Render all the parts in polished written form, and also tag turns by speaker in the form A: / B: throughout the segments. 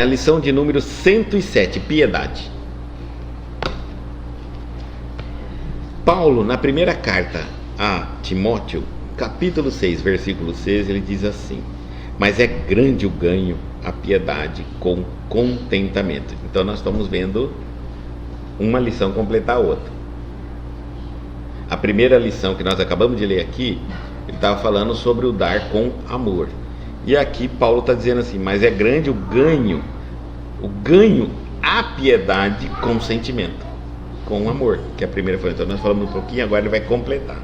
A: A lição de número 107, piedade. Paulo, na primeira carta a Timóteo, capítulo 6, versículo 6, ele diz assim: mas é grande o ganho a piedade com contentamento. Então nós estamos vendo uma lição completar a outra. A primeira lição que nós acabamos de ler aqui, ele estava falando sobre o dar com amor. E aqui Paulo está dizendo assim: mas é grande o ganho à piedade com sentimento, com amor, que é a primeira foi. Então nós falamos um pouquinho, agora ele vai completar.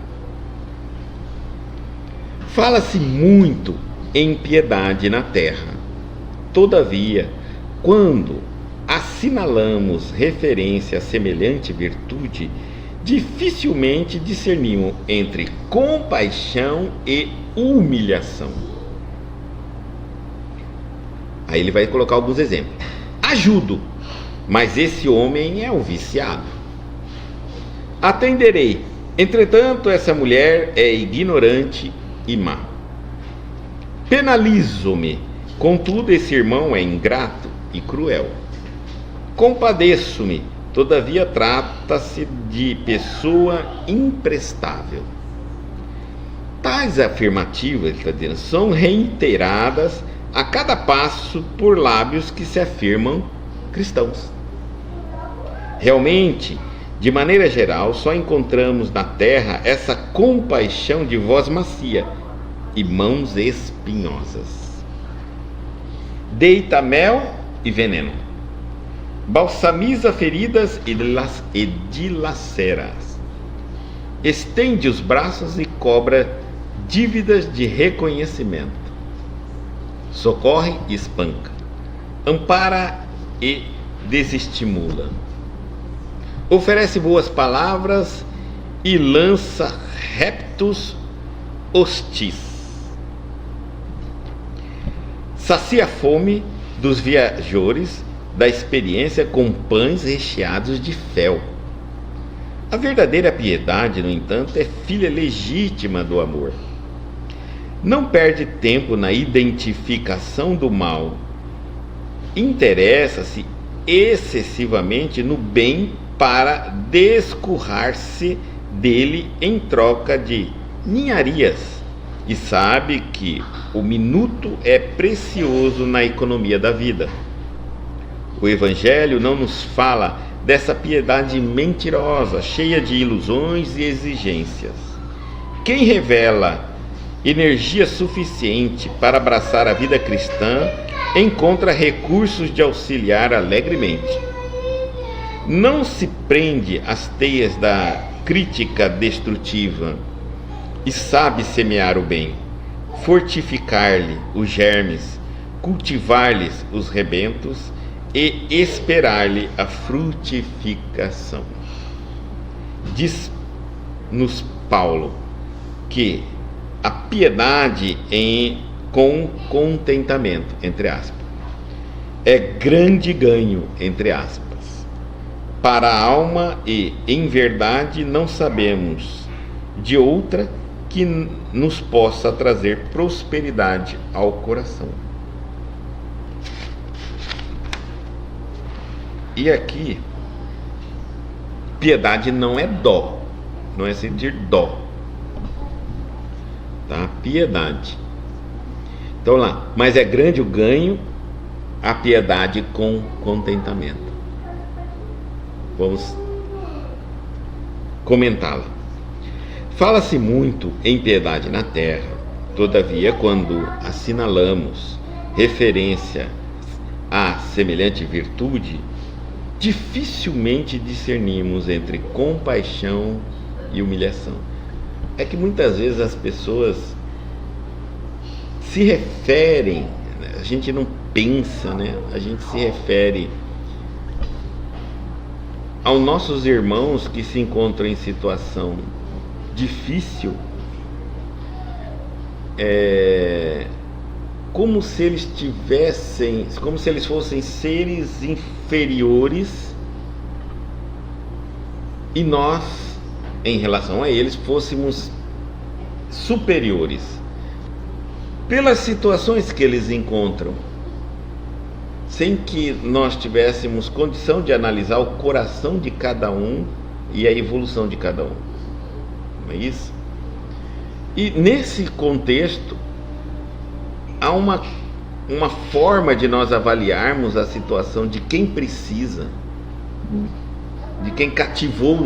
A: Fala-se muito em piedade na terra. Todavia, quando assinalamos referência a semelhante virtude, dificilmente discernimos entre compaixão e humilhação. Aí ele vai colocar alguns exemplos. Ajudo, mas esse homem é um viciado. Atenderei, entretanto essa mulher é ignorante e má. Penalizo-me, contudo esse irmão é ingrato e cruel. Compadeço-me, todavia trata-se de pessoa imprestável. Tais afirmativas, ele está dizendo, são reiteradas a cada passo por lábios que se afirmam cristãos. Realmente, de maneira geral, só encontramos na terra essa compaixão de voz macia e mãos espinhosas. Deita mel e veneno, balsamiza feridas e dilaceras, estende os braços e cobra dívidas de reconhecimento, socorre e espanca, ampara e desestimula, oferece boas palavras e lança reptos hostis, sacia a fome dos viajores da experiência com pães recheados de fel. A verdadeira piedade, no entanto, é filha legítima do amor. Não perde tempo na identificação do mal. Interessa-se excessivamente no bem para descurrar-se dele em troca de ninharias. E sabe que o minuto é precioso na economia da vida. O Evangelho não nos fala dessa piedade mentirosa, cheia de ilusões e exigências. Quem revela energia suficiente para abraçar a vida cristã encontra recursos de auxiliar alegremente. Não se prende às teias da crítica destrutiva e sabe semear o bem, fortificar-lhe os germes, cultivar-lhes os rebentos e esperar-lhe a frutificação. Diz-nos Paulo que a piedade com contentamento, entre aspas, é grande ganho, entre aspas, para a alma e, em verdade, não sabemos de outra que nos possa trazer prosperidade ao coração. E aqui, piedade não é dó, não é sentir dó, tá? Piedade. Então lá, mas é grande o ganho, a piedade com contentamento. Vamos comentá-la. Fala-se muito em piedade na terra, todavia, quando assinalamos referência a semelhante virtude, dificilmente discernimos entre compaixão e humilhação. É que muitas vezes as pessoas se referem, a gente não pensa, né? A gente se refere aos nossos irmãos que se encontram em situação difícil, como se eles como se eles fossem seres inferiores e nós, em relação a eles, fôssemos superiores pelas situações que eles encontram. sem que nós tivéssemos condição de analisar o coração de cada um e a evolução de cada um. Não é isso? E nesse contexto, há uma forma de nós avaliarmos a situação de quem precisa, de quem cativou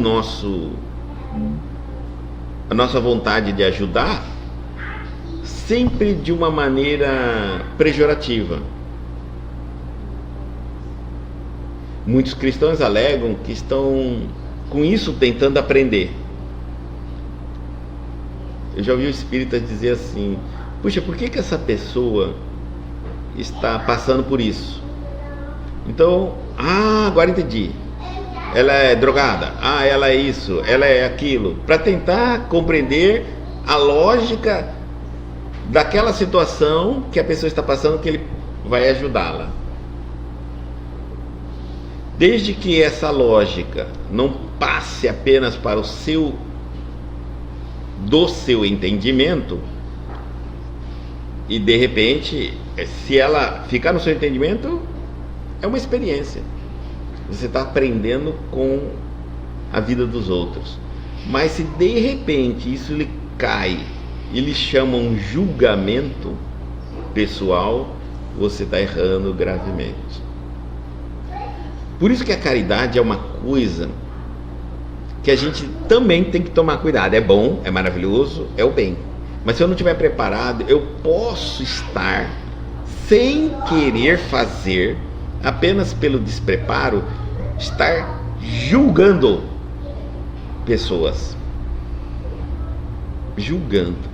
A: a nossa vontade de ajudar, sempre de uma maneira pejorativa. Muitos cristãos alegam que estão com isso tentando aprender. Eu já ouvi o espírita dizer assim: puxa, por que essa pessoa está passando por isso? Então, agora entendi. Ela é drogada, ela é isso, ela é aquilo, para tentar compreender a lógica daquela situação que a pessoa está passando, que ele vai ajudá-la. Desde que essa lógica não passe apenas para do seu entendimento, e de repente, se ela ficar no seu entendimento, é uma experiência. Você está aprendendo com a vida dos outros. Mas se de repente isso lhe cai e lhe chama um julgamento pessoal, você está errando gravemente. Por isso que a caridade é uma coisa que a gente também tem que tomar cuidado. É bom, é maravilhoso, é o bem. Mas se eu não estiver preparado, eu posso estar sem querer fazer, apenas pelo despreparo, estar julgando pessoas. Julgando.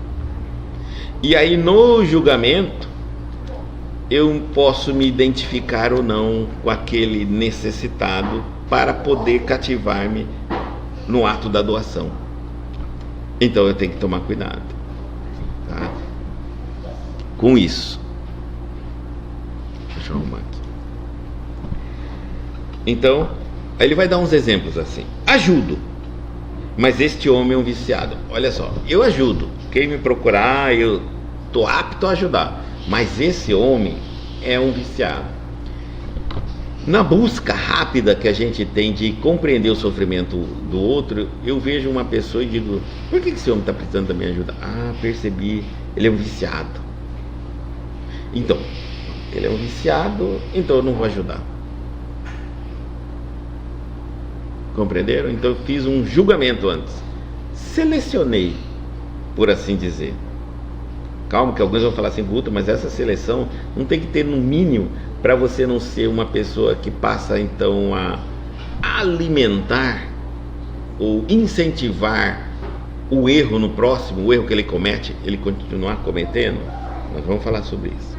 A: E aí no julgamento, eu posso me identificar ou não com aquele necessitado para poder cativar-me no ato da doação. Então eu tenho que tomar cuidado, tá? Com isso. Deixa eu arrumar aqui. Então, ele vai dar uns exemplos assim: ajudo, mas este homem é um viciado. Olha só, eu ajudo, quem me procurar, eu estou apto a ajudar, mas esse homem é um viciado. Na busca rápida que a gente tem de compreender o sofrimento do outro, eu vejo uma pessoa e digo: por que esse homem está precisando da minha ajuda? Percebi, ele é um viciado. Então, ele é um viciado, então eu não vou ajudar. Compreenderam? Então eu fiz um julgamento antes, selecionei, por assim dizer. Calma, que alguns vão falar assim: Guto, mas essa seleção não tem que ter no mínimo, para você não ser uma pessoa que passa então a alimentar ou incentivar o erro no próximo, o erro que ele comete, ele continuar cometendo. Nós vamos falar sobre isso.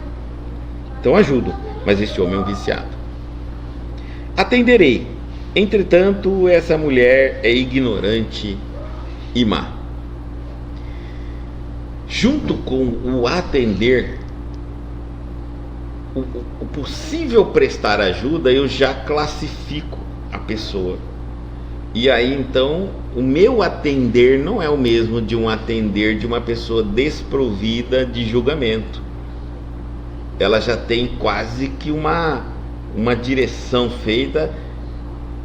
A: Então ajudo, mas este homem é um viciado. Atenderei, entretanto essa mulher é ignorante e má. Junto com o atender, o possível prestar ajuda, eu já classifico a pessoa. E aí então o meu atender não é o mesmo de um atender de uma pessoa desprovida de julgamento. Ela já tem quase que uma direção feita,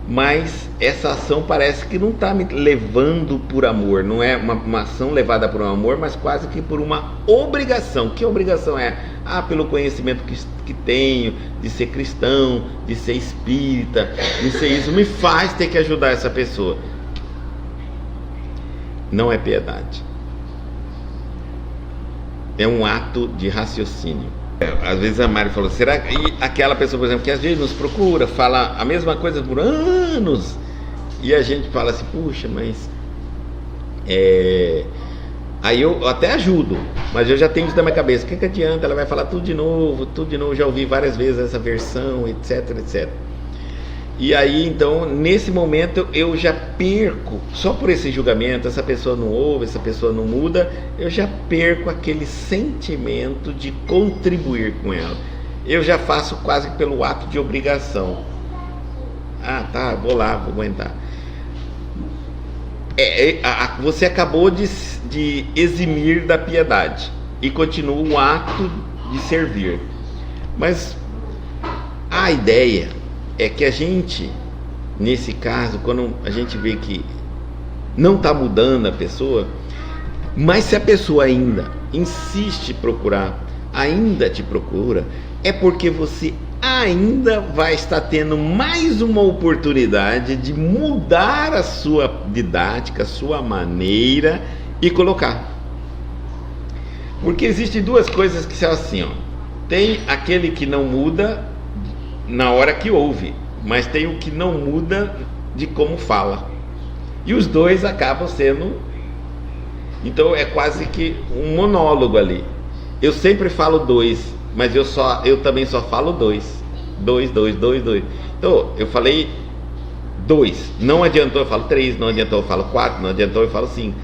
A: mas essa ação parece que não está me levando por amor. Não é uma ação levada por um amor, mas quase que por uma obrigação. Que obrigação é? Pelo conhecimento que tenho de ser cristão, de ser espírita, de ser isso, me faz ter que ajudar essa pessoa. Não é piedade. É um ato de raciocínio. Às vezes a Mari falou: será que aquela pessoa, por exemplo, que às vezes nos procura, fala a mesma coisa por anos, e a gente fala assim: puxa, mas aí eu até ajudo, mas eu já tenho isso na minha cabeça, o que adianta? Ela vai falar tudo de novo, já ouvi várias vezes essa versão, etc, etc. E aí então nesse momento eu já perco, só por esse julgamento, essa pessoa não ouve, essa pessoa não muda, eu já perco aquele sentimento de contribuir com ela. Eu já faço quase que pelo ato de obrigação. Tá, vou lá, vou aguentar. Você acabou de eximir da piedade e continua o ato de servir. Mas a ideia é que a gente, nesse caso, quando a gente vê que não está mudando a pessoa, mas se a pessoa ainda insiste em procurar, ainda te procura, é porque você ainda vai estar tendo mais uma oportunidade de mudar a sua didática, a sua maneira e colocar. Porque existem duas coisas que são assim, ó. Tem aquele que não muda na hora que ouve, mas tem o que não muda de como fala. E os dois acabam sendo... Então é quase que um monólogo ali. Eu sempre falo dois, mas eu também só falo dois. Dois. Então eu falei dois. Não adiantou eu falo três, não adiantou eu falo quatro, não adiantou eu falo cinco.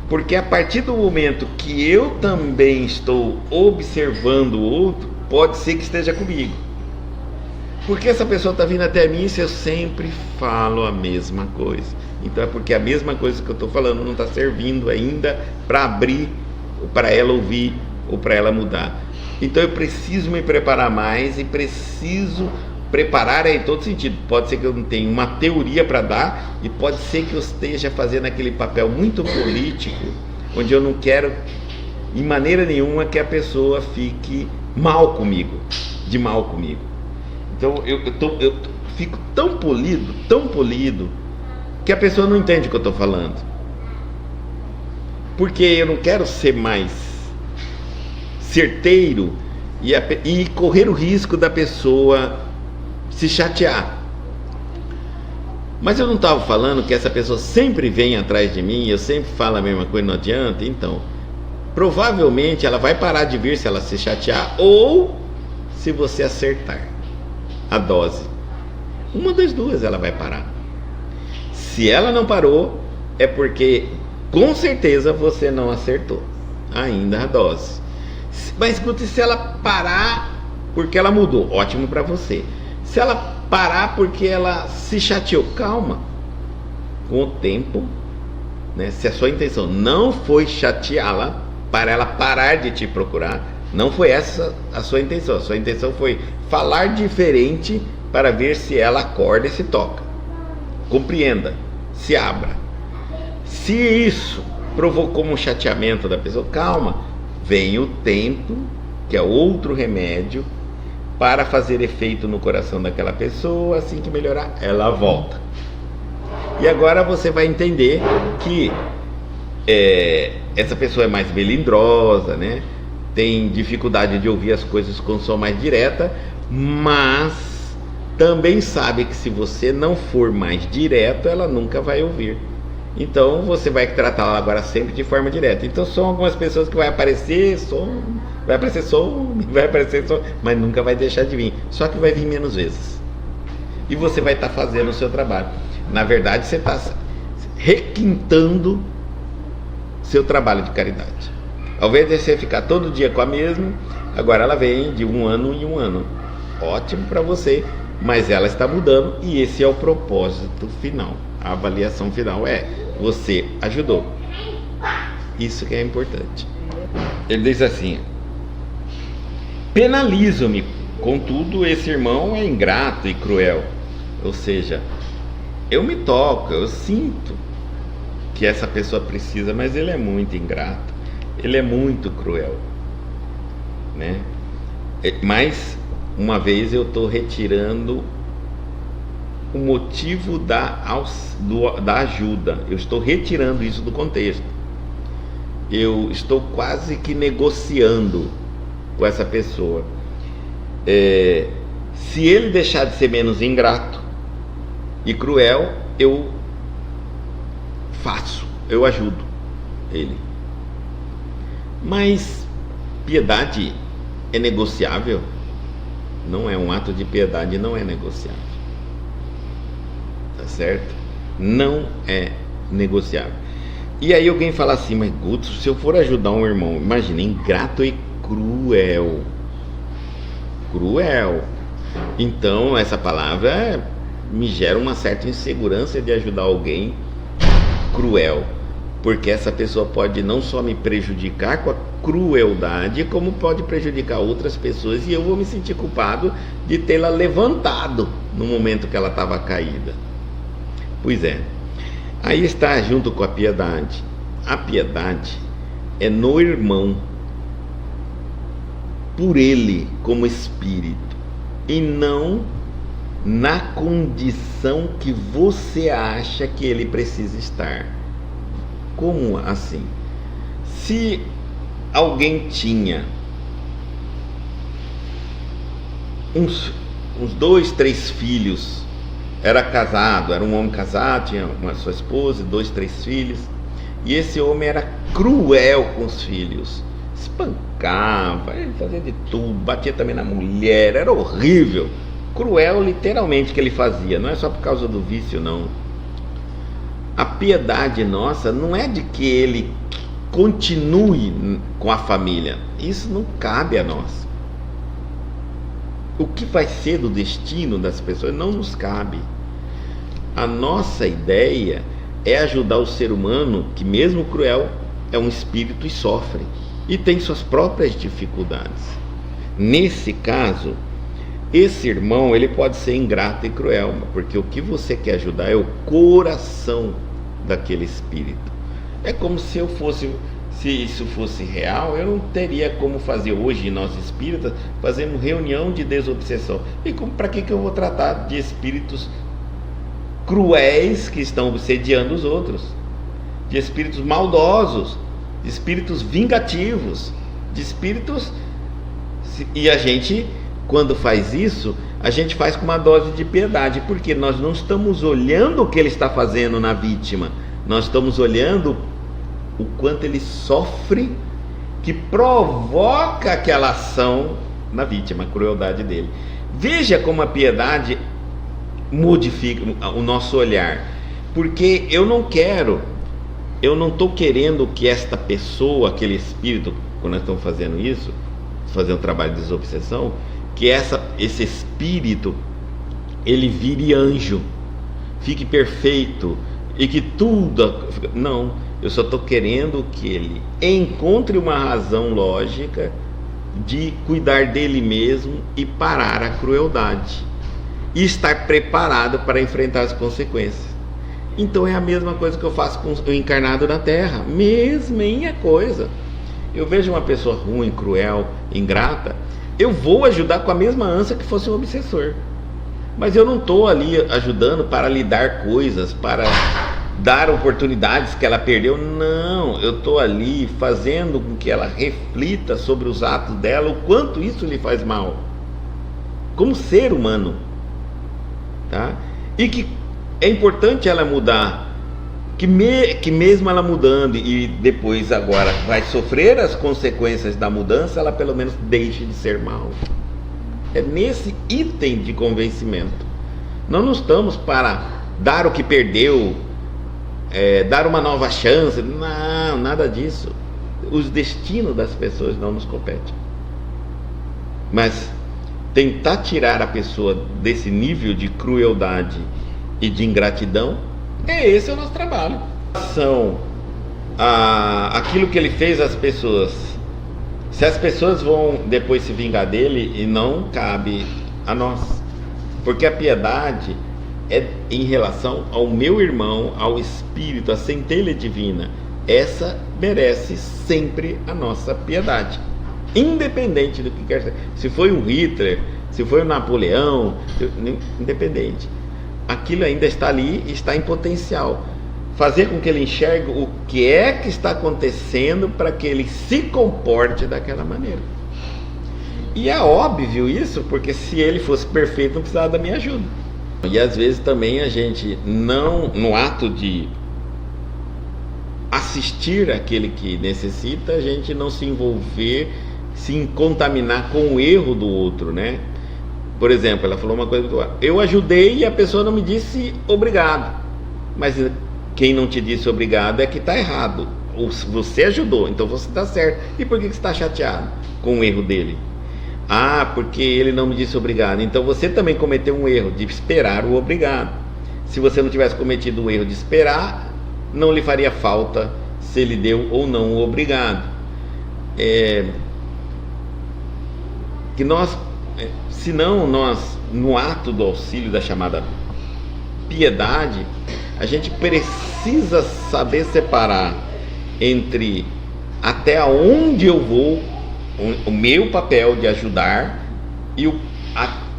A: Porque a partir do momento que eu também estou observando o outro, pode ser que esteja comigo. Porque essa pessoa está vindo até mim se eu sempre falo a mesma coisa. Então é porque a mesma coisa que eu estou falando não está servindo ainda para abrir, para ela ouvir ou para ela mudar. Então eu preciso me preparar mais e preciso preparar em todo sentido. Pode ser que eu não tenha uma teoria para dar e pode ser que eu esteja fazendo aquele papel muito político, onde eu não quero, em maneira nenhuma, que a pessoa fique mal comigo, de mal comigo. Então eu fico tão polido, que a pessoa não entende o que eu estou falando. Porque eu não quero ser mais certeiro e correr o risco da pessoa se chatear. Mas eu não estava falando que essa pessoa sempre vem atrás de mim, eu sempre falo a mesma coisa, não adianta. Então, provavelmente ela vai parar de vir se ela se chatear ou se você acertar a dose. Uma das duas ela vai parar. Se ela não parou, é porque com certeza você não acertou ainda a dose. Mas escute, se ela parar porque ela mudou, ótimo para você. Se ela parar porque ela se chateou, calma. Com o tempo, né, se a sua intenção não foi chateá-la para ela parar de te procurar, não foi essa a sua intenção. A sua intenção foi falar diferente para ver se ela acorda e se toca. Compreenda, se abra. Se isso provocou um chateamento da pessoa, calma, vem o tempo, que é outro remédio, para fazer efeito no coração daquela pessoa. Assim que melhorar, ela volta. E agora você vai entender que essa pessoa é mais melindrosa, né? Tem dificuldade de ouvir as coisas com som mais direta, mas também sabe que se você não for mais direto, ela nunca vai ouvir. Então você vai tratá-la agora sempre de forma direta. Então são algumas pessoas que vai aparecer som, mas nunca vai deixar de vir. Só que vai vir menos vezes. E você vai estar fazendo o seu trabalho. Na verdade, você está requintando seu trabalho de caridade. Ao invés de você ficar todo dia com a mesma, agora ela vem de um ano em um ano. Ótimo para você, mas ela está mudando e esse é o propósito final. A avaliação final é: você ajudou. Isso que é importante. Ele diz assim: penalizo-me, contudo esse irmão é ingrato e cruel. Ou seja, eu me toco, eu sinto que essa pessoa precisa, mas ele é muito ingrato, ele é muito cruel, né? Mas uma vez eu estou retirando o motivo da ajuda, eu estou retirando isso do contexto. Eu estou quase que negociando com essa pessoa. Se ele deixar de ser menos ingrato e cruel, eu ajudo ele. Mas piedade é negociável? Não é um ato de piedade, não é negociável. Tá certo? Não é negociável. E aí alguém fala assim: mas Guto, se eu for ajudar um irmão, imagina, ingrato e cruel. Cruel. Então essa palavra me gera uma certa insegurança de ajudar alguém cruel, porque essa pessoa pode não só me prejudicar crueldade, como pode prejudicar outras pessoas, e eu vou me sentir culpado de tê-la levantado no momento que ela estava caída. Pois é, aí está junto com a piedade. A piedade é no irmão, por ele como espírito, e não na condição que você acha que ele precisa estar. Como assim? Se alguém tinha uns 2, 3 filhos, era casado, era um homem casado, tinha uma sua esposa, 2, 3 filhos, e esse homem era cruel com os filhos, espancava, fazia de tudo, batia também na mulher, era horrível, cruel literalmente que ele fazia, não é só por causa do vício, não. A piedade nossa não é de que ele continue com a família, isso não cabe a nós. O que vai ser do destino das pessoas não nos cabe. A nossa ideia é ajudar o ser humano, que mesmo cruel, é um espírito e sofre, e tem suas próprias dificuldades. Nesse caso, esse irmão, ele pode ser ingrato e cruel, porque o que você quer ajudar é o coração daquele espírito. É como se isso fosse real, eu não teria como fazer hoje, nós espíritas fazemos reunião de desobsessão. E para que eu vou tratar de espíritos cruéis que estão obsediando os outros, de espíritos maldosos, de espíritos vingativos, de espíritos... E a gente, quando faz isso, a gente faz com uma dose de piedade, porque nós não estamos olhando o que ele está fazendo na vítima, nós estamos olhando o quanto ele sofre, que provoca aquela ação na vítima, a crueldade dele. Veja como a piedade modifica o nosso olhar, porque eu não estou querendo que esta pessoa, aquele espírito, quando nós estamos fazendo isso, fazendo um trabalho de desobsessão, que esse espírito ele vire anjo, fique perfeito e que tudo... Não, eu só estou querendo que ele encontre uma razão lógica de cuidar dele mesmo e parar a crueldade e estar preparado para enfrentar as consequências. Então é a mesma coisa que eu faço com o encarnado na Terra, mesminha coisa. Eu vejo uma pessoa ruim, cruel, ingrata, eu vou ajudar com a mesma ânsia que fosse um obsessor, mas eu não estou ali ajudando para lhe dar coisas, para dar oportunidades que ela perdeu. Não, eu estou ali fazendo com que ela reflita sobre os atos dela, o quanto isso lhe faz mal como ser humano, tá? E que é importante ela mudar, que mesmo ela mudando e depois agora vai sofrer as consequências da mudança, ela pelo menos deixe de ser mal. É nesse item de convencimento. Não estamos para dar o que perdeu, dar uma nova chance, não, nada disso. Os destinos das pessoas não nos competem, mas tentar tirar a pessoa desse nível de crueldade e de ingratidão, esse é o nosso trabalho. São aquilo que ele fez às pessoas, se as pessoas vão depois se vingar dele, e não cabe a nós, porque a piedade é em relação ao meu irmão, ao espírito, à centelha divina. Essa merece sempre a nossa piedade, independente do que quer ser. Se foi um Hitler, se foi um Napoleão, independente, aquilo ainda está ali, está em potencial. Fazer com que ele enxergue o que é que está acontecendo para que ele se comporte daquela maneira. E é óbvio isso, porque se ele fosse perfeito não precisava da minha ajuda. E às vezes também a gente não, no ato de assistir aquele que necessita, a gente não se envolver, se contaminar com o erro do outro, né? Por exemplo, ela falou uma coisa, eu ajudei e a pessoa não me disse obrigado. Mas quem não te disse obrigado é que está errado. Você ajudou, então você está certo. E por que você está chateado com o erro dele? Ah, porque ele não me disse obrigado. Então você também cometeu um erro de esperar o obrigado. Se você não tivesse cometido o erro de esperar, não lhe faria falta se ele deu ou não o obrigado. que nós, senão nós, no ato do auxílio da chamada piedade, a gente precisa saber separar entre até onde eu vou, o meu papel de ajudar, e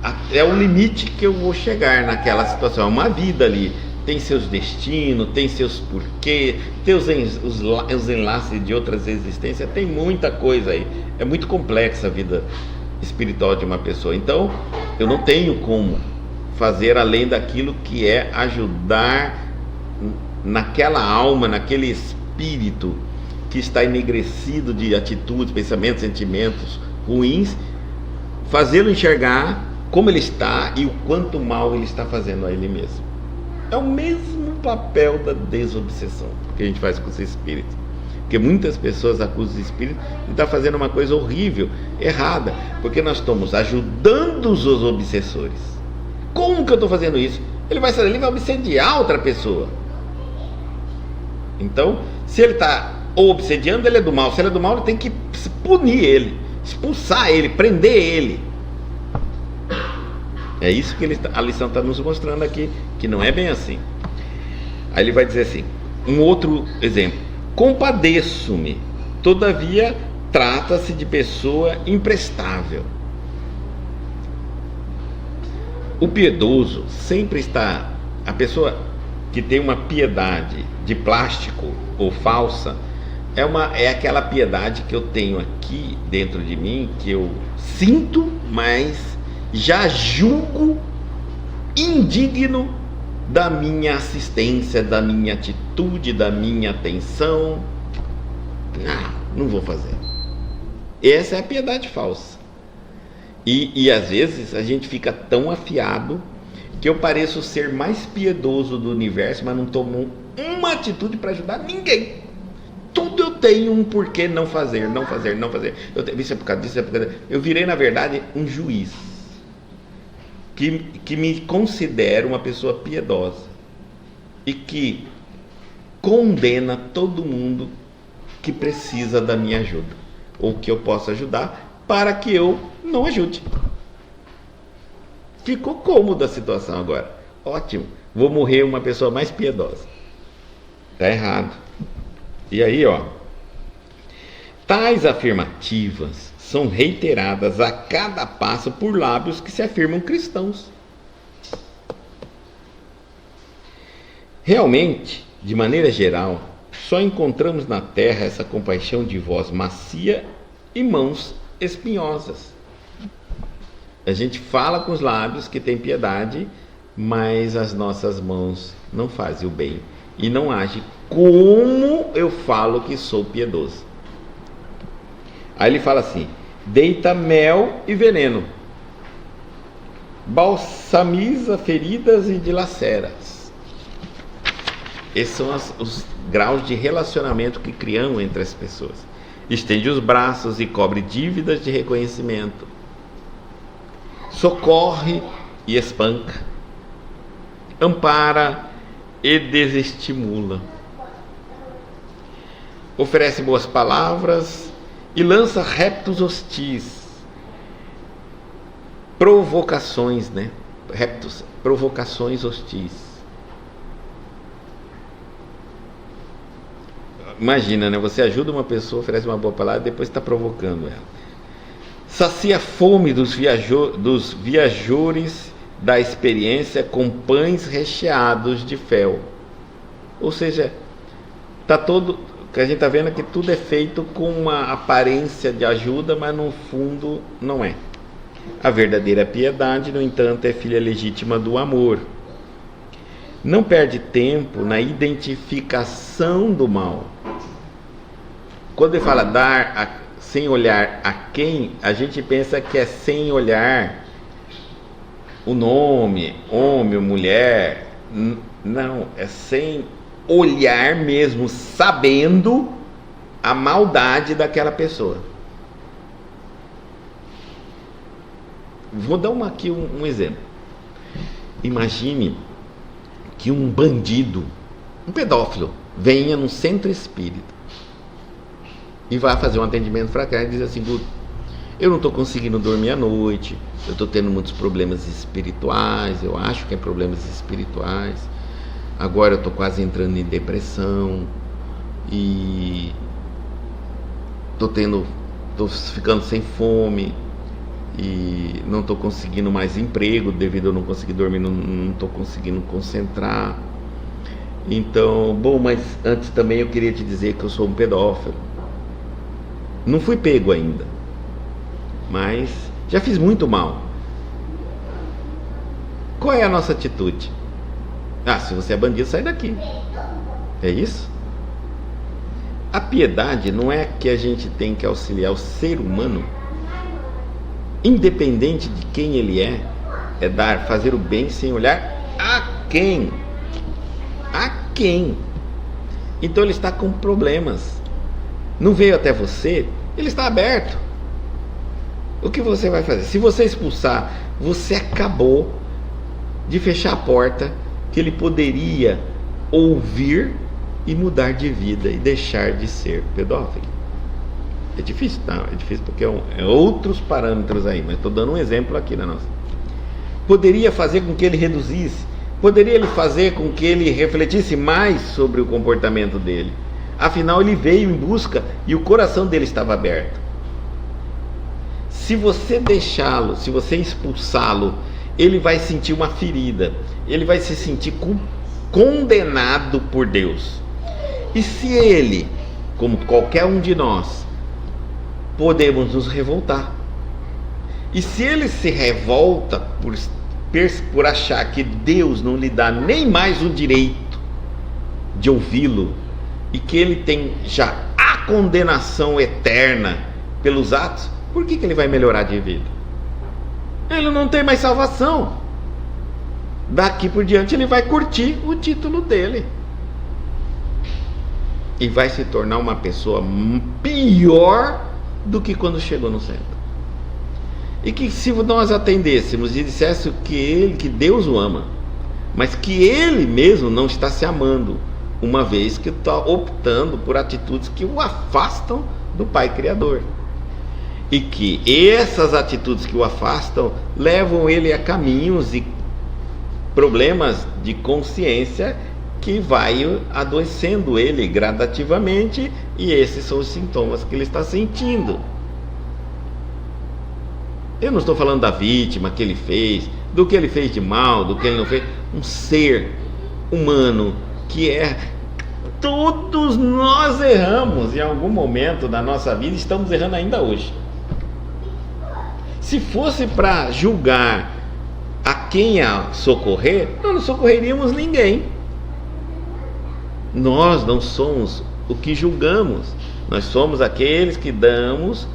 A: até o limite que eu vou chegar naquela situação. É uma vida ali, tem seus destinos, tem seus porquês, tem os enlaces de outras existências, tem muita coisa aí. É muito complexa a vida espiritual de uma pessoa. Então, eu não tenho como fazer além daquilo que é ajudar naquela alma, naquele espírito que está enegrecido de atitudes, pensamentos, sentimentos ruins, fazê-lo enxergar como ele está e o quanto mal ele está fazendo a ele mesmo. É o mesmo papel da desobsessão que a gente faz com os espíritos. Porque muitas pessoas acusam os espíritos de estar fazendo uma coisa horrível, errada, porque nós estamos ajudando os obsessores. Como que eu estou fazendo isso? Ele vai obsediar outra pessoa. Então, se ele está obsediando, ele é do mal. Se ele é do mal, ele tem que punir ele, expulsar ele, prender ele. É isso que a lição está nos mostrando aqui, que não é bem assim. Aí ele vai dizer assim, um outro exemplo: compadeço-me, todavia trata-se de pessoa imprestável. O piedoso sempre está, a pessoa que tem uma piedade de plástico ou falsa, é aquela piedade que eu tenho aqui dentro de mim, que eu sinto, mas já julgo indigno da minha assistência, da minha atitude, da minha atenção. Não vou fazer. Essa é a piedade falsa. E às vezes a gente fica tão afiado que eu pareço ser mais piedoso do universo, mas não tomo uma atitude para ajudar ninguém. Tudo eu tenho um porquê não fazer. Isso é por causa disso, Eu virei, na verdade, um juiz que me considero uma pessoa piedosa e que condena todo mundo que precisa da minha ajuda, ou que eu possa ajudar, para que eu não ajude. Ficou cômoda a situação agora. Ótimo, vou morrer uma pessoa mais piedosa. Está errado. E aí, tais afirmativas são reiteradas a cada passo por lábios que se afirmam cristãos. Realmente, de maneira geral, só encontramos na terra essa compaixão de voz macia e mãos espinhosas. A gente fala com os lábios que tem piedade, mas as nossas mãos não fazem o bem e não agem como eu falo que sou piedoso. Aí ele fala assim: deita mel e veneno, balsamiza feridas e dilaceras. Esses são os graus de relacionamento que criamos entre as pessoas. Estende os braços e cobre dívidas de reconhecimento. Socorre e espanca. Ampara e desestimula. Oferece boas palavras e lança reptos hostis. Provocações, reptos, provocações hostis. Imagina, você ajuda uma pessoa, oferece uma boa palavra e depois está provocando ela. Sacia a fome dos viajores da experiência com pães recheados de fel. Ou seja, que a gente está vendo que tudo é feito com uma aparência de ajuda, mas no fundo não é. A verdadeira piedade, no entanto, é filha legítima do amor. Não perde tempo na identificação do mal. Quando ele fala dar sem olhar a quem, a gente pensa que é sem olhar o nome, homem ou mulher. Não, é sem olhar mesmo, sabendo a maldade daquela pessoa. Vou dar aqui um exemplo. Imagine que um bandido, um pedófilo, venha num centro espírita e vai fazer um atendimento fracassado e diz assim: Guto, eu não estou conseguindo dormir à noite, eu estou tendo muitos problemas espirituais, eu acho que é problemas espirituais, agora eu estou quase entrando em depressão e estou ficando sem fome e não estou conseguindo mais emprego devido a eu não conseguir dormir, não estou conseguindo concentrar. Então, bom, mas antes também eu queria te dizer que eu sou um pedófilo. Não fui pego ainda, mas já fiz muito mal. Qual é a nossa atitude? Ah, se você é bandido, sai daqui. É isso? A piedade não é que a gente tem que auxiliar o ser humano, independente de quem ele é fazer o bem sem olhar a quem. A quem? Então ele está com problemas. Não veio até você, ele está aberto. O que você vai fazer? Se você expulsar, você acabou de fechar a porta que ele poderia ouvir e mudar de vida e deixar de ser pedófilo. É difícil, tá? É difícil porque é outros parâmetros aí, mas estou dando um exemplo aqui na nossa. Poderia fazer com que ele reduzisse, poderia ele fazer com que ele refletisse mais sobre o comportamento dele. Afinal, ele veio em busca e o coração dele estava aberto. Se você deixá-lo, se você expulsá-lo, ele vai sentir uma ferida, ele vai se sentir condenado por Deus. E se ele, como qualquer um de nós, podemos nos revoltar. E se ele se revolta por achar que Deus não lhe dá nem mais o direito de ouvi-lo, e que ele tem já a condenação eterna pelos atos, por que ele vai melhorar de vida? Ele não tem mais salvação. Daqui por diante ele vai curtir o título dele e vai se tornar uma pessoa pior do que quando chegou no centro. E que se nós atendêssemos e disséssemos que Deus o ama, mas que ele mesmo não está se amando, uma vez que está optando por atitudes que o afastam do Pai Criador, e que essas atitudes que o afastam levam ele a caminhos e problemas de consciência que vai adoecendo ele gradativamente, e esses são os sintomas que ele está sentindo. Eu não estou falando da vítima que ele fez, do que ele fez de mal, do que ele não fez. Um ser humano que é. Todos nós erramos em algum momento da nossa vida, estamos errando ainda hoje. Se fosse para julgar a quem a socorrer, nós não socorreríamos ninguém. Nós não somos o que julgamos, nós somos aqueles que damos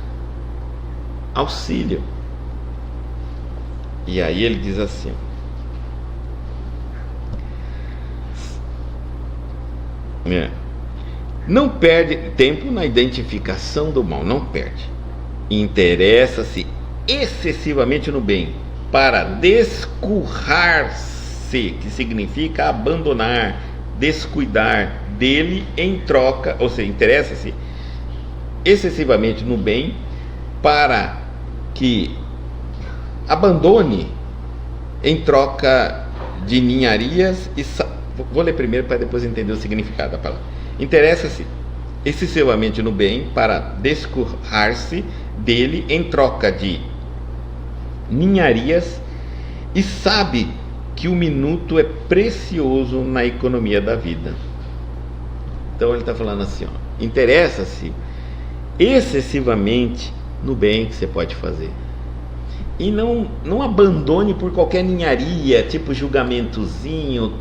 A: auxílio. E aí ele diz assim: não perde tempo na identificação do mal, não perde. Interessa-se excessivamente no bem, para descurrar-se, que significa abandonar, descuidar dele em troca, ou seja, interessa-se excessivamente no bem para que abandone em troca de ninharias e vou ler primeiro para depois entender o significado da palavra. Interessa-se excessivamente no bem para descurrar-se dele em troca de ninharias e sabe que o minuto é precioso na economia da vida. Então ele está falando assim, interessa-se excessivamente no bem que você pode fazer. E não abandone por qualquer ninharia, tipo julgamentozinho,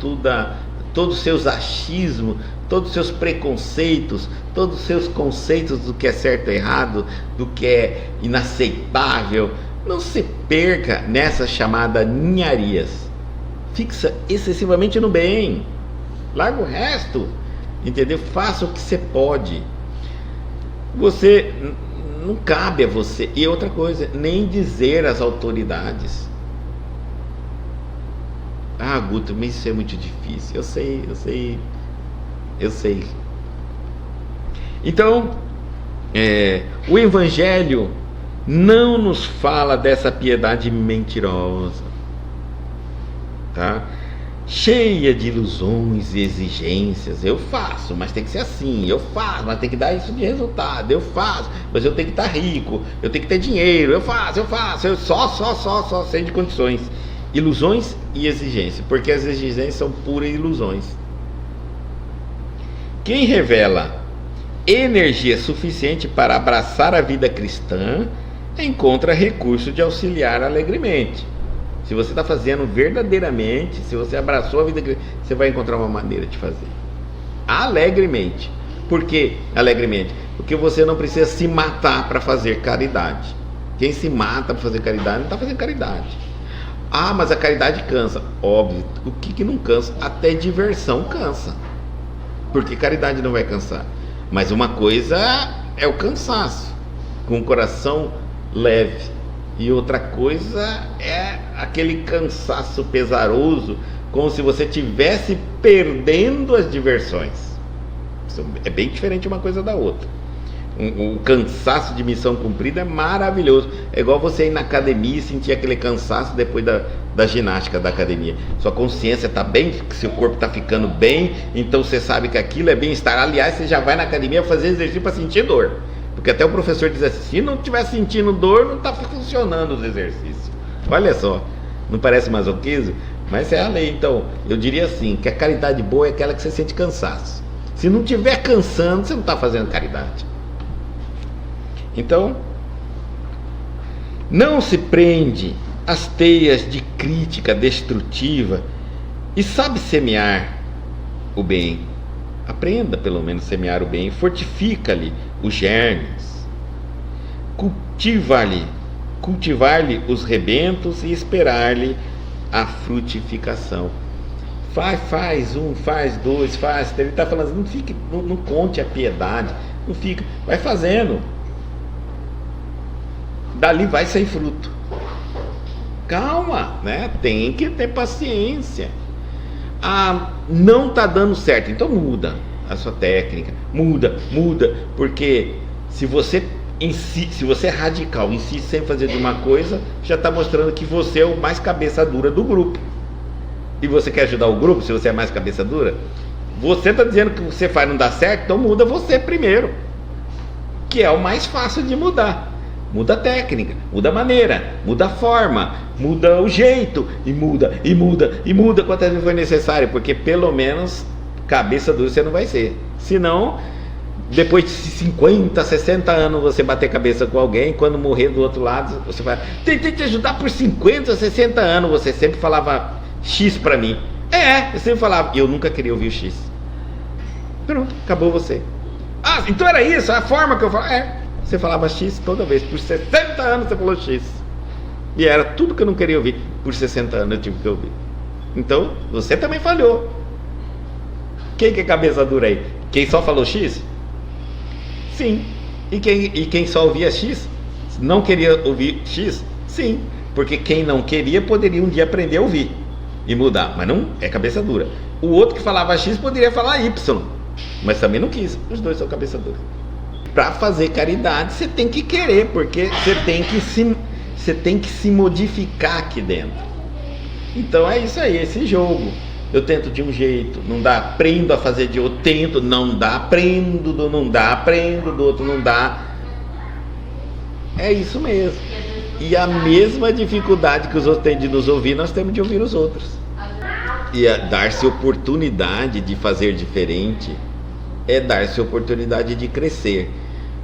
A: todos os seus achismos, todos os seus preconceitos, todos os seus conceitos do que é certo e errado, do que é inaceitável. Não se perca nessa chamada ninharias. Fixa excessivamente no bem. Larga o resto, entendeu? Faça o que você pode. Você... não cabe a você. E outra coisa, nem dizer às autoridades: ah, Guto, mas isso é muito difícil. Eu sei. Então, O Evangelho não nos fala dessa piedade mentirosa, tá? Cheia de ilusões e exigências. Eu faço, mas tem que ser assim. Eu faço, mas tem que dar isso de resultado. Eu faço, mas eu tenho que estar rico. Eu tenho que ter dinheiro. Eu faço. Eu só, sem de condições. Ilusões e exigências, porque as exigências são puras ilusões. Quem revela energia suficiente para abraçar a vida cristã encontra recurso de auxiliar alegremente. Se você está fazendo verdadeiramente, se você abraçou a vida cristã, você vai encontrar uma maneira de fazer alegremente. Por que alegremente? Porque você não precisa se matar para fazer caridade. Quem se mata para fazer caridade não está fazendo caridade. Ah, mas a caridade cansa. Óbvio, o que não cansa? Até diversão cansa. Porque caridade não vai cansar. Mas uma coisa é o cansaço, com o coração leve. E outra coisa é aquele cansaço pesaroso, como se você estivesse perdendo as diversões. Isso é bem diferente uma coisa da outra. O cansaço de missão cumprida é maravilhoso. É igual você ir na academia e sentir aquele cansaço depois da ginástica da academia. Sua consciência está bem, seu corpo está ficando bem, então você sabe que aquilo é bem-estar. Aliás, você já vai na academia fazer exercício para sentir dor. Porque até o professor diz assim, se não estiver sentindo dor, não está funcionando os exercícios. Olha só, não parece masoquismo? Mas é a lei. Então, eu diria assim, que a caridade boa é aquela que você sente cansaço. Se não estiver cansando, você não está fazendo caridade. Então, não se prende às teias de crítica destrutiva e sabe semear o bem. Aprenda pelo menos semear o bem, fortifica-lhe os germes, cultivar-lhe os rebentos e esperar-lhe a frutificação. Faz um, faz dois, faz três. Ele está falando assim, não conte a piedade, não fica, vai fazendo. Dali vai sair fruto. Calma, né? Tem que ter paciência. Não está dando certo, então muda a sua técnica, muda, porque se você é radical, insiste sempre fazer de uma coisa, já está mostrando que você é o mais cabeça dura do grupo. E você quer ajudar o grupo, se você é mais cabeça dura? Você está dizendo que você faz não dá certo, então muda você primeiro, que é o mais fácil de mudar. Muda a técnica, muda a maneira, muda a forma, muda o jeito, e muda quantas vezes for necessário, porque pelo menos cabeça dura você não vai ser. Senão, depois de 50, 60 anos você bater cabeça com alguém, quando morrer do outro lado, você vai, tentei te ajudar por 50, 60 anos, você sempre falava X pra mim. Eu sempre falava, eu nunca queria ouvir o X. Pronto, acabou você. Então era isso, a forma que eu falava. Você falava X toda vez, por 60 anos você falou X. E era tudo que eu não queria ouvir. Por 60 anos eu tive que ouvir. Então, você também falhou. Quem que é cabeça dura aí? Quem só falou X? Sim. E quem só ouvia X? Não queria ouvir X? Sim. Porque quem não queria poderia um dia aprender a ouvir e mudar. Mas não é cabeça dura. O outro que falava X poderia falar Y, mas também não quis. Os dois são cabeça dura. Para fazer caridade você tem que querer, porque você tem que se modificar aqui dentro. Então é isso aí, esse jogo. Eu tento de um jeito, não dá, aprendo a fazer de outro, tento, não dá, aprendo do não dá, aprendo do outro, não dá. É isso mesmo. E a mesma dificuldade que os outros têm de nos ouvir, nós temos de ouvir os outros. E dar-se oportunidade de fazer diferente é dar-se oportunidade de crescer.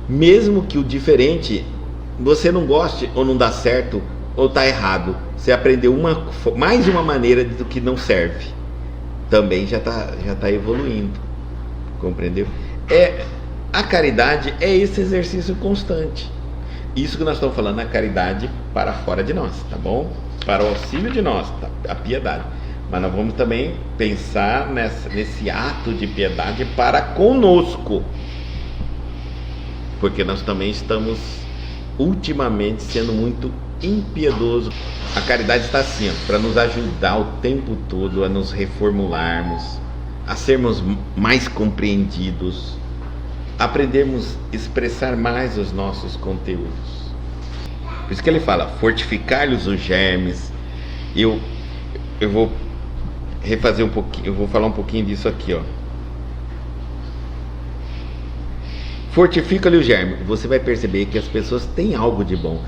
A: Mesmo que o diferente você não goste, ou não dá certo, ou está errado, você aprendeu mais uma maneira do que não serve, também já tá evoluindo. Compreendeu? A caridade é esse exercício constante. Isso que nós estamos falando, a caridade para fora de nós, tá bom? Para o auxílio de nós, tá? A piedade. Mas nós vamos também pensar nesse ato de piedade para conosco, porque nós também estamos ultimamente sendo muito impiedosos. A caridade está assim, para nos ajudar o tempo todo a nos reformularmos, a sermos mais compreendidos, aprendermos a expressar mais os nossos conteúdos. Por isso que ele fala, fortificar-lhes os germes. Eu vou refazer um pouquinho, eu vou falar um pouquinho disso aqui, ó. Fortifica-lhe o germe. Você vai perceber que as pessoas têm algo de bom.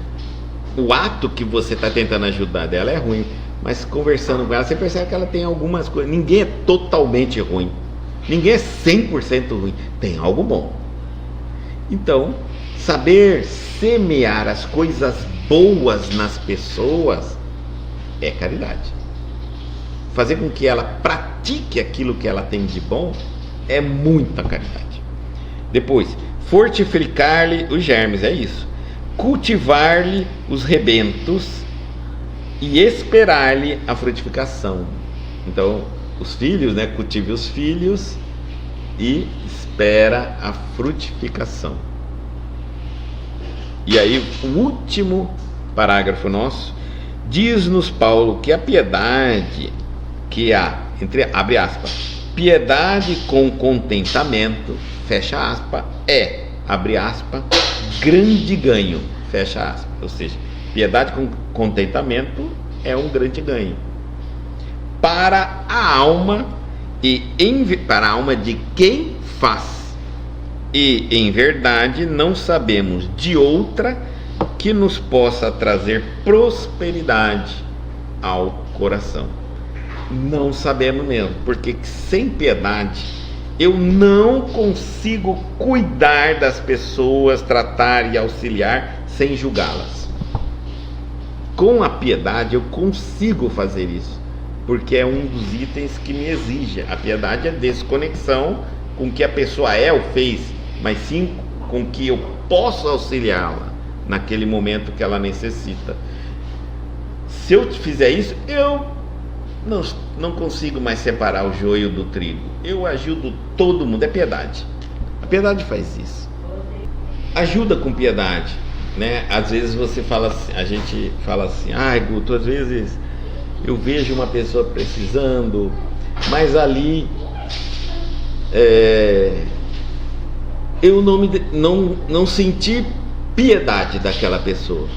A: O ato que você está tentando ajudar dela é ruim, mas conversando com ela, você percebe que ela tem algumas coisas. Ninguém é totalmente ruim. Ninguém é 100% ruim. Tem algo bom. Então, saber semear as coisas boas nas pessoas é caridade. Fazer com que ela pratique aquilo que ela tem de bom é muita caridade. Depois, fortificar-lhe os germes, é isso. Cultivar-lhe os rebentos e esperar-lhe a frutificação. Então, os filhos, né? Cultive os filhos e espera a frutificação. E aí, o último parágrafo nosso, diz-nos Paulo que a piedade, que há, abre aspas, piedade com contentamento, fecha aspas, abre aspas, grande ganho, fecha aspas. Ou seja, piedade com contentamento é um grande ganho para a alma para a alma de quem faz. E em verdade não sabemos de outra que nos possa trazer prosperidade ao coração. Não sabemos mesmo, porque sem piedade eu não consigo cuidar das pessoas, tratar e auxiliar sem julgá-las. Com a piedade eu consigo fazer isso, porque é um dos itens que me exige. A piedade é desconexão com o que a pessoa é ou fez, mas sim com que eu posso auxiliá-la naquele momento que ela necessita. Se eu fizer isso, eu não consigo mais separar o joio do trigo. Eu ajudo todo mundo, é piedade. A piedade faz isso. Ajuda com piedade, né? Às vezes você fala assim, a gente fala assim, ai Guto, às vezes eu vejo uma pessoa precisando, mas ali eu não senti piedade daquela pessoa,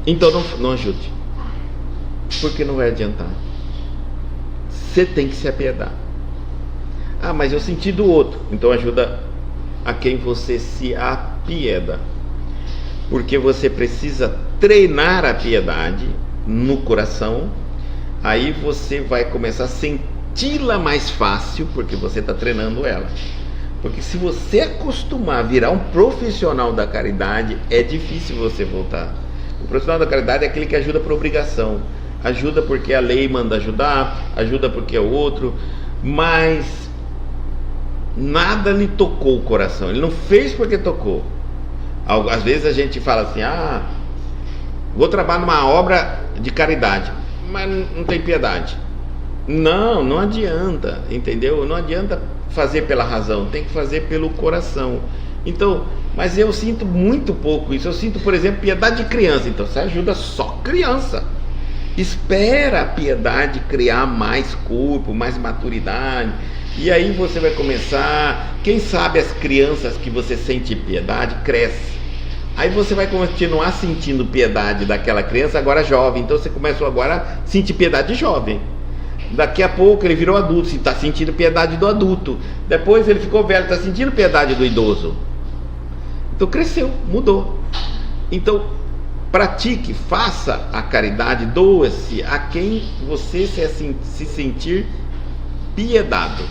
A: então não ajude, porque não vai adiantar. Você tem que se apiedar. Ah, mas eu senti do outro, então ajuda a quem você se apieda, porque você precisa treinar a piedade no coração. Aí você vai começar a senti-la mais fácil, porque você está treinando ela. Porque se você acostumar a virar um profissional da caridade, é difícil você voltar. O profissional da caridade é aquele que ajuda por obrigação. Ajuda porque a lei manda ajudar, ajuda porque é o outro, mas nada lhe tocou o coração. Ele não fez porque tocou. Às vezes a gente fala assim, vou trabalhar numa obra de caridade, mas não tem piedade. Não adianta, entendeu? Não adianta fazer pela razão, tem que fazer pelo coração. Então, mas eu sinto muito pouco isso. Eu sinto, por exemplo, piedade de criança. Então você ajuda só criança. Espera a piedade criar mais corpo, mais maturidade, e aí você vai começar. Quem sabe as crianças que você sente piedade crescem. Aí você vai continuar sentindo piedade daquela criança agora jovem. Então você começou agora a sentir piedade de jovem. Daqui a pouco ele virou adulto, está sentindo piedade do adulto. Depois ele ficou velho, está sentindo piedade do idoso. Então cresceu, mudou. Então pratique, faça a caridade, doa-se a quem você se sentir piedado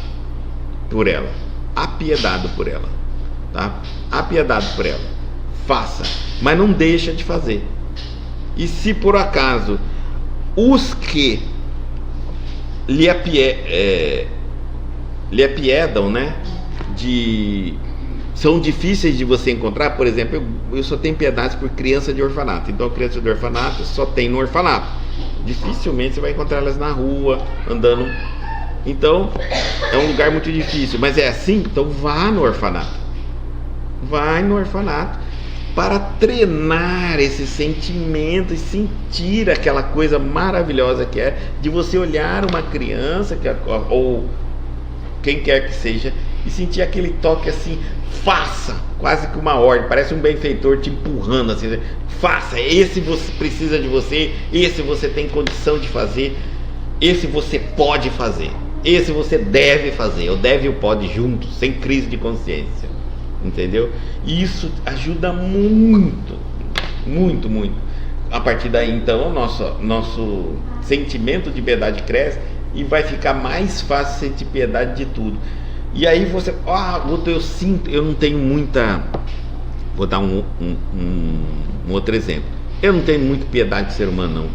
A: por ela, apiedado por ela, tá? Apiedado por ela. Faça, mas não deixa de fazer. E se por acaso os que lhe apiedam, né, são difíceis de você encontrar. Por exemplo, eu só tenho piedade por criança de orfanato. Então a criança de orfanato só tem no orfanato. Dificilmente você vai encontrar elas na rua, andando. Então é um lugar muito difícil. Mas é assim, então vá no orfanato. Vai no orfanato para treinar esse sentimento e sentir aquela coisa maravilhosa que é de você olhar uma criança ou quem quer que seja e sentir aquele toque assim, faça, quase que uma ordem, parece um benfeitor te empurrando assim, faça, esse você precisa de você, esse você tem condição de fazer, esse você pode fazer, esse você deve fazer, o deve e o pode juntos, sem crise de consciência, entendeu? E isso ajuda muito, muito, muito. A partir daí, então, nosso sentimento de piedade cresce e vai ficar mais fácil sentir piedade de tudo. E aí você, eu não tenho muita, vou dar um outro exemplo. Eu não tenho muito piedade de ser humano, não,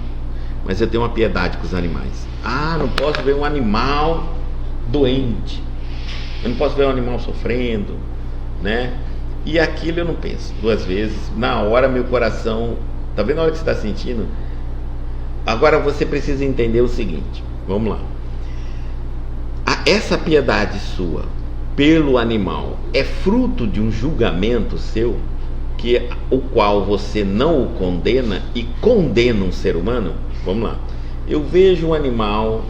A: mas eu tenho uma piedade com os animais. Não posso ver um animal doente, eu não posso ver um animal sofrendo, né? E aquilo eu não penso duas vezes. Na hora meu coração, tá vendo a hora que você está sentindo? Agora você precisa entender o seguinte, vamos lá. Essa piedade sua pelo animal é fruto de um julgamento seu, o qual você não o condena e condena um ser humano? Vamos lá. Eu vejo um animal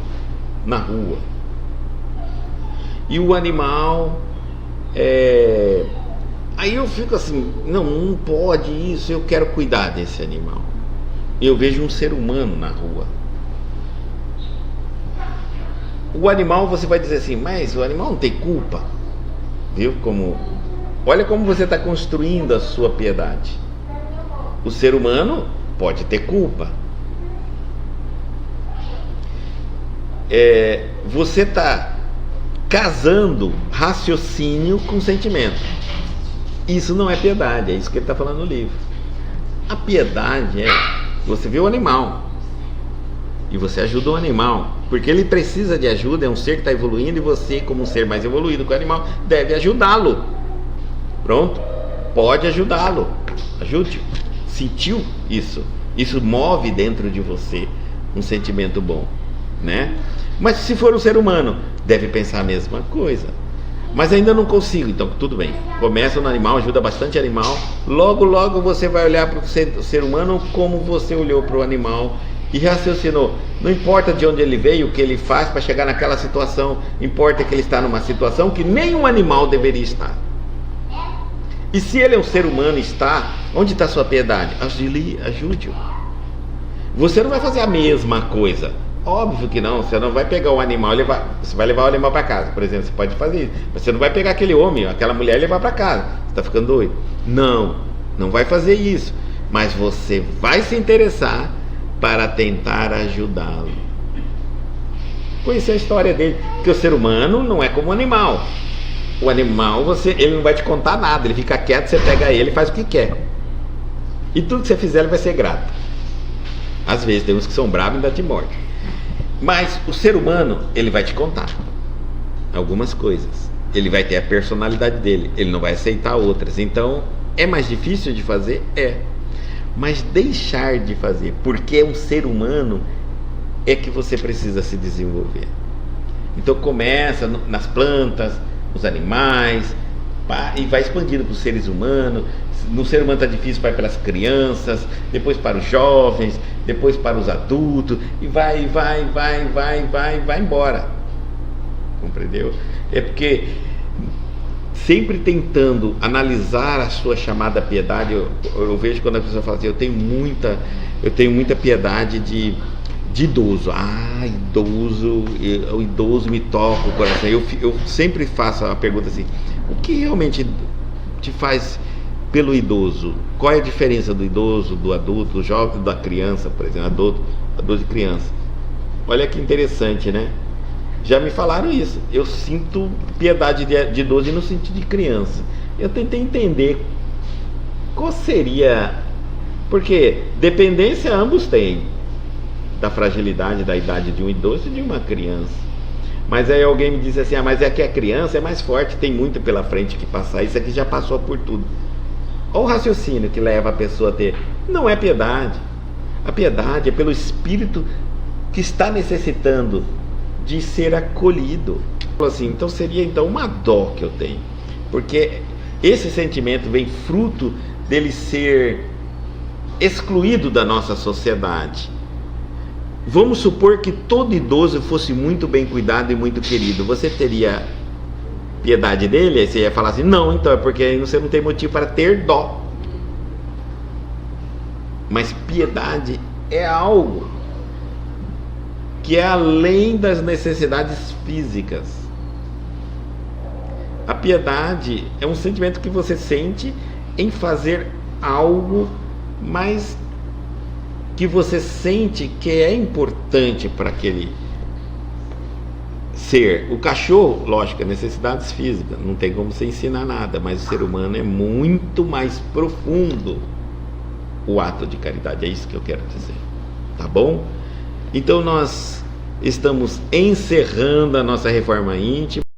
A: na rua e o animal aí eu fico assim, não pode isso, eu quero cuidar desse animal. Eu vejo um ser humano na rua. O animal, você vai dizer assim, mas o animal não tem culpa. Viu como? Olha como você está construindo a sua piedade. O ser humano pode ter culpa. Você está casando raciocínio com sentimento. Isso não é piedade, é isso que ele está falando no livro. A piedade é você vê o animal e você ajuda o animal, porque ele precisa de ajuda, é um ser que está evoluindo, e você, como um ser mais evoluído que o animal, deve ajudá-lo. Pronto, pode ajudá-lo, ajude-o. Sentiu isso? Isso move dentro de você um sentimento bom, né? Mas se for um ser humano, deve pensar a mesma coisa. Mas ainda não consigo, então tudo bem. Começa no animal, ajuda bastante animal. Logo, logo você vai olhar para o ser humano como você olhou para o animal e raciocinou. Não importa de onde ele veio, o que ele faz para chegar naquela situação, importa que ele está numa situação que nenhum animal deveria estar. E se ele é um ser humano e está, onde está a sua piedade? Ajude-o. Você não vai fazer a mesma coisa. Óbvio que não, você não vai pegar o animal, você vai levar o animal para casa, por exemplo, você pode fazer isso, mas você não vai pegar aquele homem, aquela mulher e levar para casa, você está ficando doido. Não vai fazer isso, mas você vai se interessar para tentar ajudá-lo. Conhecer a história dele, porque o ser humano não é como o animal. O animal, ele não vai te contar nada, ele fica quieto, você pega ele e faz o que quer. E tudo que você fizer, ele vai ser grato. Às vezes tem uns que são bravos e ainda te mordem. Mas o ser humano, ele vai te contar algumas coisas. Ele vai ter a personalidade dele, ele não vai aceitar outras. Então, é mais difícil de fazer? Mas deixar de fazer, porque é um ser humano, é que você precisa se desenvolver. Então começa nas plantas, nos animais, e vai expandindo para os seres humanos. No ser humano está difícil, vai pelas crianças, depois para os jovens, depois para os adultos, e vai embora. Compreendeu? É porque sempre tentando analisar a sua chamada piedade, eu vejo quando a pessoa fala assim, eu tenho muita piedade de idoso. Idoso, o idoso me toca o coração. Eu sempre faço a pergunta assim, o que realmente te faz pelo idoso? Qual é a diferença do idoso, do adulto, do jovem, da criança, por exemplo, adulto e criança? Olha que interessante, né? Já me falaram isso. Eu sinto piedade de idoso e não sinto de criança. Eu tentei entender qual seria, porque dependência ambos têm, da fragilidade da idade de um idoso e de uma criança. Mas aí alguém me disse assim, mas é que a criança é mais forte, tem muito pela frente que passar, isso aqui já passou por tudo. Olha o raciocínio que leva a pessoa a ter. Não é piedade. A piedade é pelo espírito que está necessitando de ser acolhido. Assim, então seria uma dó que eu tenho, porque esse sentimento vem fruto dele ser excluído da nossa sociedade. Vamos supor que todo idoso fosse muito bem cuidado e muito querido. Você teria piedade dele, aí você ia falar assim, não, então é porque você não tem motivo para ter dó. Mas piedade é algo que é além das necessidades físicas. A piedade é um sentimento que você sente em fazer algo, mas que você sente que é importante para aquele ser. O cachorro, lógico, é necessidades físicas, não tem como você ensinar nada, mas o ser humano é muito mais profundo o ato de caridade, é isso que eu quero dizer, tá bom? Então nós estamos encerrando a nossa reforma íntima.